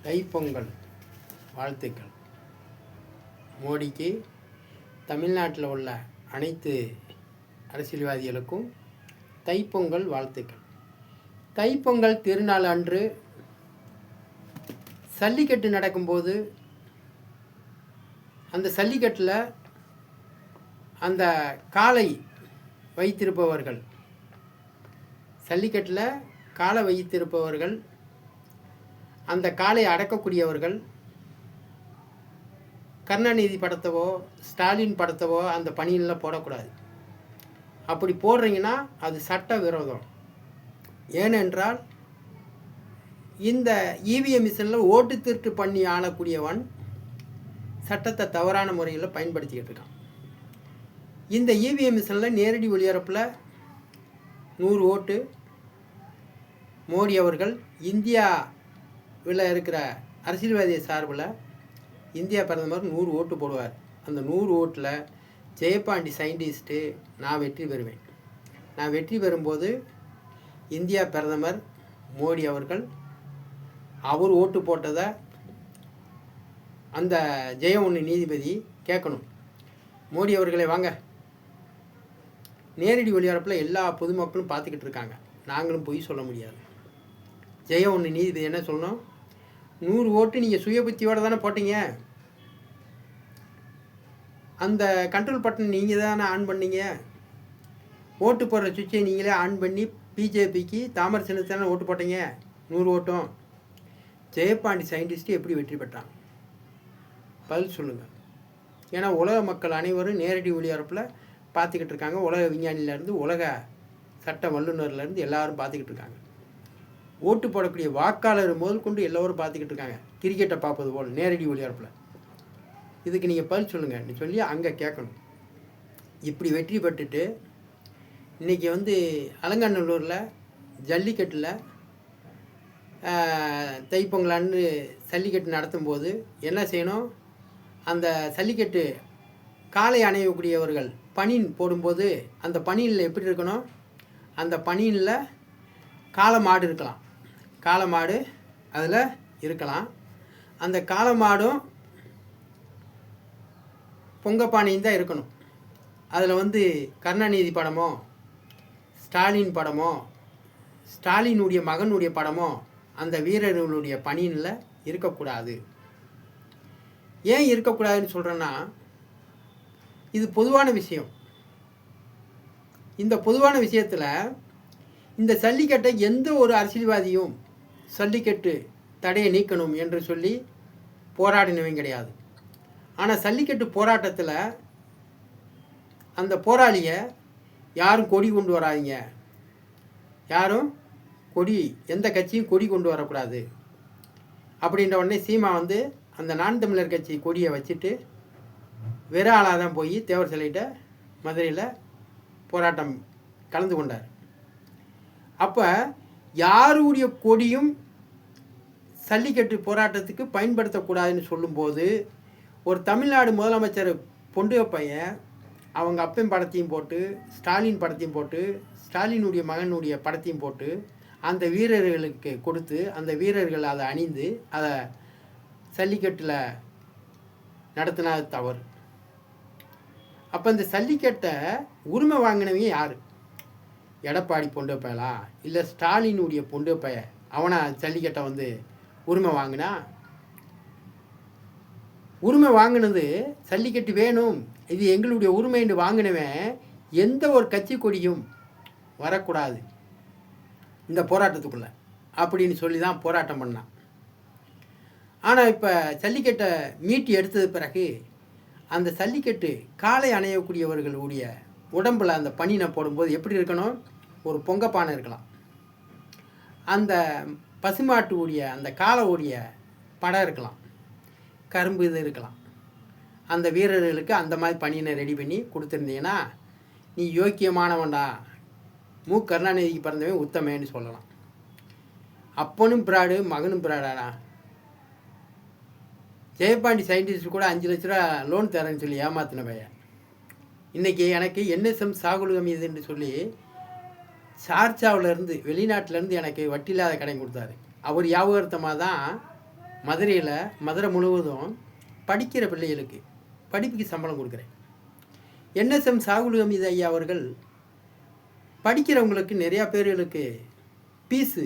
தைப்பொங்கல் வாழ்த்துக்கள். மோடிக்கு, தமிழ்நாட்டில் உள்ள அனைத்து அரசியல்வாதிகளுக்கும் தைப்பொங்கல் வாழ்த்துக்கள். தைப்பொங்கல் திருநாள் அன்று சல்லிக்கட்டு நடக்கும்போது அந்த சல்லிக்கட்டில் அந்த காளை வைத்திருப்பவர்கள் சல்லிக்கட்டில் காளை வைத்திருப்பவர்கள் அந்த காளை அடக்கக்கூடியவர்கள் கருணாநிதி படத்தவோ ஸ்டாலின் படத்தவோ அந்த பணியில் போடக்கூடாது. அப்படி போடுறீங்கன்னா அது சட்ட விரோதம். ஏனென்றால் இந்த இவிஎம் மிஷினில் ஓட்டு திருட்டு பண்ணி ஆளக்கூடியவன் சட்டத்தை தவறான முறையில் பயன்படுத்திக்கிட்டு இருக்கான். இந்த இவிஎம் மிஷினில் நேரடி ஒளிபரப்பில் 100 ஓட்டு மோடி அவர்கள் இந்தியாவில் இருக்கிற அரசியல்வாதிய சார்பில் இந்தியா பிரதமர் 100 ஓட்டு போடுவார். அந்த 100 ஓட்டில் ஜெயபாண்டி சயின்டிஸ்ட்டு நான் வெற்றி பெறுவேன். நான் வெற்றி பெறும்போது இந்தியா பிரதமர் மோடி அவர்கள் அவர் ஓட்டு போட்டதை அந்த ஜெய1 நீதிபதி கேட்கணும். மோடி அவர்களை வாங்க, நேரடி ஒளிபரப்பில் எல்லா பொதுமக்களும் பார்த்துக்கிட்டு இருக்காங்க, நாங்களும் பொய் சொல்ல முடியாது. ஜெய1 நீதிபதி என்ன சொல்லணும்? 100 ஓட்டு நீங்கள் சுய புத்தியோடு தானே போட்டீங்க, அந்த கண்ட்ரோல் பட்டன் நீங்கள் தானே ஆன் பண்ணீங்க, ஓட்டு போடுற சுவிட்சை நீங்களே ஆன் பண்ணி பிஜேபிக்கு தாமரை சின்னத்தானே ஓட்டு போட்டீங்க. 100 ஓட்டும் ஜெயபாண்டி சயின்டிஸ்ட்டு எப்படி வெற்றி பெற்றான்? பதில் சொல்லுங்கள். ஏன்னா உலக மக்கள் அனைவரும் நேரடி ஒளிபரப்பில் பார்த்துக்கிட்டு இருக்காங்க. உலக விஞ்ஞானிலேருந்து உலக சட்ட வல்லுநர்லேருந்து எல்லோரும் பார்த்துக்கிட்டு இருக்காங்க. ஓட்டு போடக்கூடிய வாக்காளர் முதல் கொண்டு எல்லோரும் பார்த்துக்கிட்டு இருக்காங்க, கிரிக்கெட்டை பார்ப்பது போல் நேரடி ஒளிபரப்பில். இதுக்கு நீங்கள் பதில் சொல்லுங்கன்னு சொல்லி அங்கே கேட்கணும். இப்படி வெற்றி பெற்றுட்டு இன்றைக்கி அலங்காநல்லூரில் ஜல்லிக்கட்டில் தைப்பொங்கலான்னு சல்லிக்கட்டு நடத்தும்போது என்ன செய்யணும்? அந்த சல்லிக்கட்டு காளை அணையக்கூடியவர்கள் பனின் போடும்போது அந்த பனியில் எப்படி இருக்கணும்? அந்த பனியில் காளை மாடு இருக்கலாம், காளை மாடு அதில் இருக்கலாம். அந்த காளை மாடும் பொங்கப்பானையும் தான் இருக்கணும். அதில் கருணாநிதி படமோ ஸ்டாலின் படமோ ஸ்டாலினுடைய மகனுடைய படமோ அந்த வீரர்களுடைய பணியில் இருக்கக்கூடாது. ஏன் இருக்கக்கூடாதுன்னு சொல்கிறேன்னா, இது பொதுவான விஷயம். இந்த பொதுவான விஷயத்தில் இந்த சல்லிக்கட்டை எந்த ஒரு அரசியல்வாதியும் சல்லிக்கட்டு தடையை நீக்கணும் என்று சொல்லி போராடினவங்க கிடையாது. ஆனால் சல்லிக்கட்டு போராட்டத்தில் அந்த போராளியை யாரும் கொடி கொண்டு வராதிங்க, யாரும் கொடி, எந்த கட்சியும் கொடி கொண்டு வரக்கூடாது அப்படின்ற உடனே சீமா அந்த நான் தமிழர் கட்சி கொடியை வச்சுட்டு வெற ஆளாக தான் போய் தேவர் சிலைகிட்ட மதுரையில் போராட்டம் கலந்து கொண்டார். அப்போ யாருடைய கொடியும் சல்லிக்கட்டு போராட்டத்துக்கு பயன்படுத்தக்கூடாதுன்னு சொல்லும்போது ஒரு தமிழ்நாடு முதலமைச்சர் பொண்டு பையன் அவங்க அப்பன் படத்தையும் போட்டு ஸ்டாலின் படத்தையும் போட்டு ஸ்டாலினுடைய மகனுடைய படத்தையும் போட்டு அந்த வீரர்களுக்கு கொடுத்து அந்த வீரர்கள் அதை அணிந்து அதை சல்லிக்கட்டில் நடத்தினது தவறு. அப்போ இந்த சல்லிக்கட்டை உரிமை வாங்கினவங்க யார்? எடப்பாடி பொண்டு பயலா இல்லை ஸ்டாலினுடைய பொண்டு பைய அவனை சல்லிக்கட்டை உரிமை வாங்கினா? உரிமை வாங்கினது சல்லிக்கட்டு வேணும், இது எங்களுடைய உரிமைன்னு வாங்கினவன் எந்த ஒரு கட்சி கொடியும் வரக்கூடாது இந்த போராட்டத்துக்குள்ளே அப்படின்னு சொல்லி தான் போராட்டம் பண்ணான். ஆனால் இப்போ சல்லிக்கட்டை மீட்டி எடுத்தது பிறகு அந்த சல்லிக்கட்டு காளை அணையக்கூடியவர்களுடைய உடம்பில் அந்த பனினை போடும்போது எப்படி இருக்கணும்? ஒரு பொங்கப்பானை இருக்கலாம், அந்த பசுமாட்டுடைய அந்த காளைவுடைய படம் இருக்கலாம், கரும்பு இது இருக்கலாம். அந்த வீரர்களுக்கு அந்த மாதிரி பனியை ரெடி பண்ணி கொடுத்துருந்தீங்கன்னா நீ யோக்கியமானவன்டா, கருணாநிதிக்கு பிறந்தவன் உத்தமேன்னு சொல்லலாம். அப்பனும் பிராடு மகனும் பிராடாடா. ஜெயபாண்டி சயின்டிஸ்ட் கூட 5 லட்ச ரூபா லோன் தரேன்னு சொல்லி ஏமாத்தின பையன் இன்றைக்கி எனக்கு என்எஸ்எம் சாகுலகம் இதுன்னு சொல்லி சார்ஜாவிலேருந்து வெளிநாட்டிலேருந்து எனக்கு வட்டி இல்லாத கடன் கொடுத்தாரு. அவர் ஞாபகார்த்தமாக தான் மதுரை முழுவதும் படிக்கிற பிள்ளைகளுக்கு படிப்புக்கு சம்பளம் கொடுக்குறேன். NSM சாகுல் ஹமீது ஐயா அவர்கள் படிக்கிறவங்களுக்கு நிறையா பேர்களுக்கு ஃபீஸு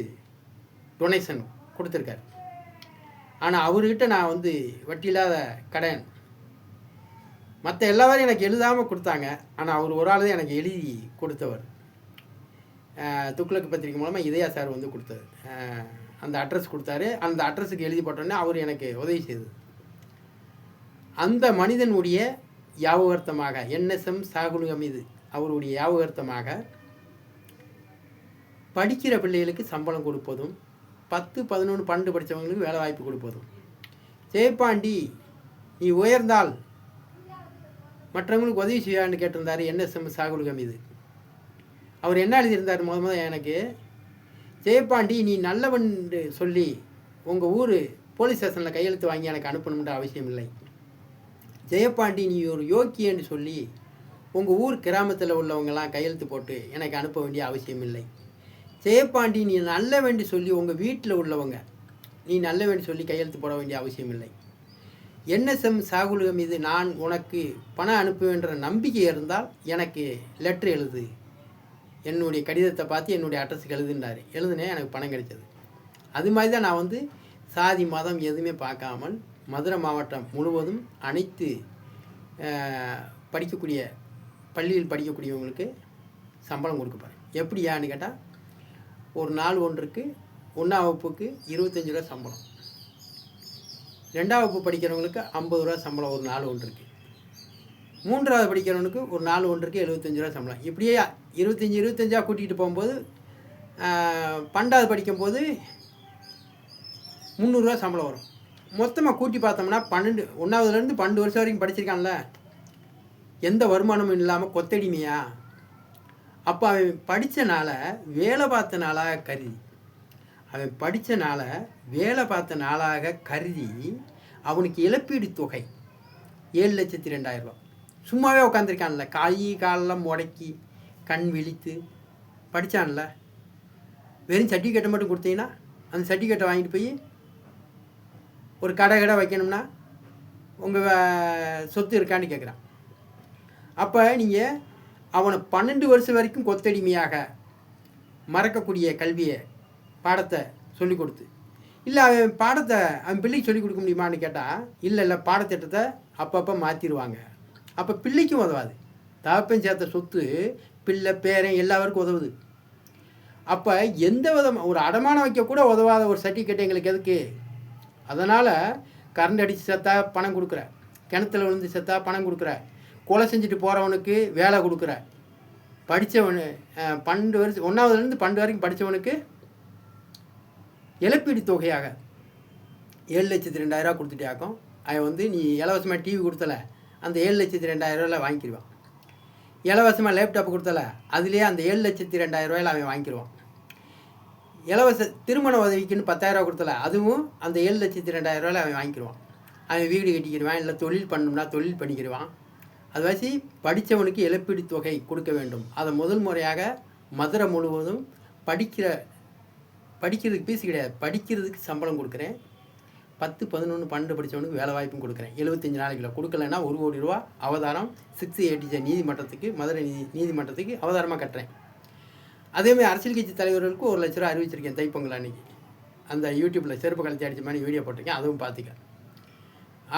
டொனேஷன் கொடுத்துருக்காரு. ஆனால் அவர்கிட்ட நான் வந்து வட்டி இல்லாத கடன், மற்ற எல்லாரும் எனக்கு எழுதாமல் கொடுத்தாங்க. ஆனால் அவர் ஒரு ஆள் தான் எனக்கு எழுதி கொடுத்தவர். துக்ளக் பத்திரிக்கை மூலமாக இதயா சார் வந்து கொடுத்தாரு. அந்த அட்ரஸ் கொடுத்தாரு. அந்த அட்ரஸுக்கு எழுதி போட்டோன்னே அவர் எனக்கு உதவி செய்தது. அந்த மனிதனுடைய ஞாபகார்த்தமாக NSM சாகுல் ஹமீது அவருடைய ஞாபகார்த்தமாக படிக்கிற பிள்ளைகளுக்கு சம்பளம் கொடுப்பதும் 10, 11, 12 படித்தவங்களுக்கு வேலை வாய்ப்பு கொடுப்பதும். ஜெயபாண்டி நீ உயர்ந்தால் மற்றவங்களுக்கு உதவி செய்யான்னு கேட்டிருந்தார் NSM சாகுல் ஹமீது. அவர் என்ன எழுதியிருந்தார் முதல்ல எனக்கு, ஜெயபாண்டி நீ நல்லவன் சொல்லி உங்கள் ஊர் போலீஸ் ஸ்டேஷனில் கையெழுத்து வாங்கி எனக்கு அனுப்பணுன்ற அவசியம் இல்லை. ஜெயபாண்டி நீ ஒரு யோக்கியன்னு சொல்லி உங்கள் ஊர் கிராமத்தில் உள்ளவங்கெல்லாம் கையெழுத்து போட்டு எனக்கு அனுப்ப வேண்டிய அவசியம் இல்லை. ஜெயபாண்டி நீ நல்லவன் சொல்லி உங்கள் வீட்டில் உள்ளவங்க நீ நல்லவன் சொல்லி கையெழுத்து போட வேண்டிய அவசியம் இல்லை. NSM சாகுல் ஹமீது நான் உனக்கு பணம் அனுப்புவேன்ற நம்பிக்கை இருந்தால் எனக்கு லெட்ரு எழுது, என்னுடைய கடிதத்தை பார்த்து என்னுடைய அட்ரஸுக்கு எழுதுன்றாரு. எழுதுனே எனக்கு பணம் கிடைச்சது. அது மாதிரி தான் நான் வந்து சாதி மதம் எதுவுமே பார்க்காமல் மதுரை மாவட்டம் முழுவதும் அனைத்து படிக்கக்கூடிய பள்ளியில் படிக்கக்கூடியவங்களுக்கு சம்பளம் கொடுக்க போகிறேன். எப்படியான்னு கேட்டால், ஒரு நாள் ஒன்றுக்கு 1ஆம் வகுப்புக்கு 25 ரூபா சம்பளம், 2ஆம் வகுப்பு படிக்கிறவங்களுக்கு 50 ரூபா சம்பளம் ஒரு நாள் ஒன்றுக்கு, 3ஆவது படிக்கிறவனுக்கு ஒரு நாள் ஒன்றுக்கு 75 ரூபா சம்பளம். இப்படியே 25 கூட்டிகிட்டு போகும்போது 12ஆவது படிக்கும்போது 300 ரூபா சம்பளம் வரும். மொத்தமாக கூட்டி பார்த்தோம்னா 1ஆவதுலேருந்து 12 வருஷம் வரைக்கும் படிச்சிருக்கான்ல, எந்த வருமானமும் இல்லாமல் கொத்தடிமையா? அப்போ அவன் படித்தனால வேலை பார்த்த நாளாக கருதி அவனுக்கு இழப்பீடு தொகை 7,02,000 ரூபா. சும்மாவே உட்காந்துருக்கான்ல, காலெல்லாம் முடக்கி கண் விழித்து படித்தான்ல, வெறும் சர்டிஃபிகேட்டை மட்டும் கொடுத்தீங்கன்னா அந்த சர்டிஃபிகேட்டை வாங்கிட்டு போய் ஒரு கடை வைக்கணும்னா உங்கள் சொத்து இருக்கான்னு கேட்குறான். அப்போ நீங்கள் அவனை 12 வருஷம் வரைக்கும் கொத்தடிமையாக மறக்கக்கூடிய கல்வியை பாடத்தை சொல்லிக் கொடுத்து, இல்லை அவன் பாடத்தை அவன் பிள்ளைக்கு சொல்லிக் கொடுக்க முடியுமான்னு கேட்டால், இல்லை பாடத்திட்டத்தை அப்பப்போ மாற்றிடுவாங்க. அப்போ பிள்ளைக்கும் உதவாது. தகப்பன் சேர்த்த சொத்து பிள்ளை பேரன் எல்லாருக்கும் உதவுது. அப்போ எந்த விதமாக ஒரு அடமானம் வைக்கக்கூட உதவாத ஒரு சர்டிஃபிகேட் எங்களுக்கு எதுக்கு? அதனால் கரண்ட் அடித்து செத்தா பணம் கொடுக்குற, கிணத்துல விழுந்து செத்தா பணம் கொடுக்குற, கொலை செஞ்சுட்டு போகிறவனுக்கு வேலை கொடுக்குற, படித்தவனு 12 வருஷம் 1ஆவதுலேருந்து 12 வரைக்கும் படித்தவனுக்கு இழப்பீடு தொகையாக 7,02,000 ரூபா கொடுத்துட்டாக்கும். அவன் வந்து நீ இலவசமாக டிவி கொடுத்தல, அந்த 7,02,000 ரூபாயில் வாங்கிக்கிடுவான். இலவசமாக லேப்டாப் கொடுத்தல, அதுலேயே அந்த 7,02,000 ரூபாயில் அவன் வாங்கிக்கிடுவான். இலவச திருமண உதவிக்குன்னு 10,000 ரூபா கொடுத்தல, அதுவும் அந்த 7,02,000 ரூபாயில் அவன் வாங்கிக்கிடுவான். அவன் வீடு கட்டிக்கிடுவான், இல்லை தொழில் பண்ணணும்னா தொழில் பண்ணிக்கிடுவான். அது வச்சு படித்தவனுக்கு இழப்பீடு தொகை கொடுக்க வேண்டும். அதை முதல் முறையாக மதுரை முழுவதும் படிக்கிறதுக்கு பீஸ் கிடையாது, படிக்கிறதுக்கு சம்பளம் கொடுக்குறேன். 10, 11, 12 படித்தவனுக்கு வேலை வாய்ப்பும் கொடுக்குறேன். 75 நாளைக்குள்ள கொடுக்கலன்னா 1 கோடி ரூபா அவதாரம் 680 நீதிமன்றத்துக்கு, மதுரை நீதிமன்றத்துக்கு அவதாரமாக கட்டுறேன். அதேமாதிரி அரசியல் கட்சி தலைவர்களுக்கு 1 லட்ச ரூபா அறிவிச்சிருக்கேன். தைப்பொங்கல் அன்றைக்கி அந்த யூடியூப்பில் செருப்பு கழிச்சு அடித்த மாதிரி வீடியோ போட்டிருக்கேன், அதுவும் பார்த்துக்க.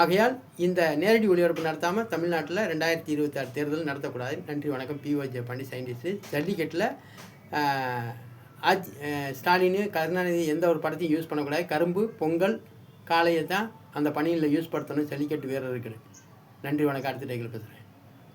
ஆகையால் இந்த நேரடி ஒளிபரப்பு நடத்தாமல் தமிழ்நாட்டில் 2026 தேர்தல் நடத்தக்கூடாது. நன்றி, வணக்கம். PO Jayapandi, scientist. ஜல்லிக்கட்டில் ஸ்டாலின், கருணாநிதி எந்த ஒரு படத்தையும் யூஸ் பண்ணக்கூடாது. கரும்பு, பொங்கல், காளையை தான் அந்த பணியில் யூஸ் படுத்தணும் ஜல்லிக்கட்டு வீரர்கள். நன்றி, வணக்கம். அடுத்த டைகில் பேசுகிறேன்.